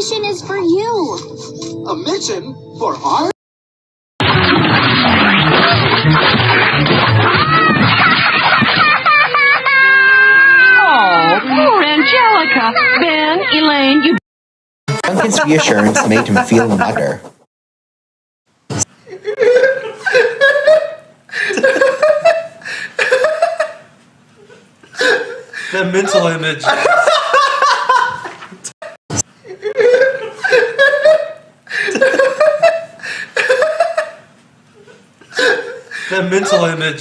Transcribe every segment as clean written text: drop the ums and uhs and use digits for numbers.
mission is for you. A mission for our... Oh, poor Angelica. Ben, Elaine, you... Duncan's reassurance made him feel better. That mental image. That mental image.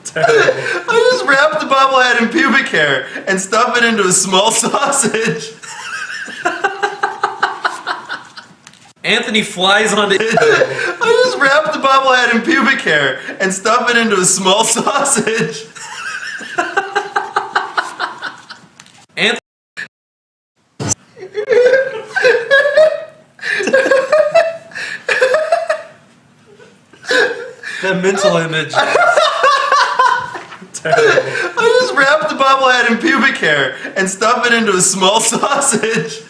Terrible. I just wrap the bobblehead in pubic hair and stuff it into a small sausage. Anthony flies onto it. I just wrap the bobblehead in pubic hair and stuff it into a small sausage. Anthony. That mental image. Terrible. I just wrap the bobblehead in pubic hair and stuff it into a small sausage.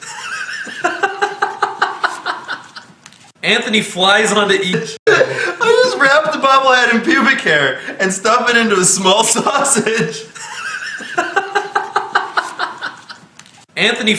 Anthony flies onto each. I just wrap the bobblehead in pubic hair and stuff it into a small sausage. Anthony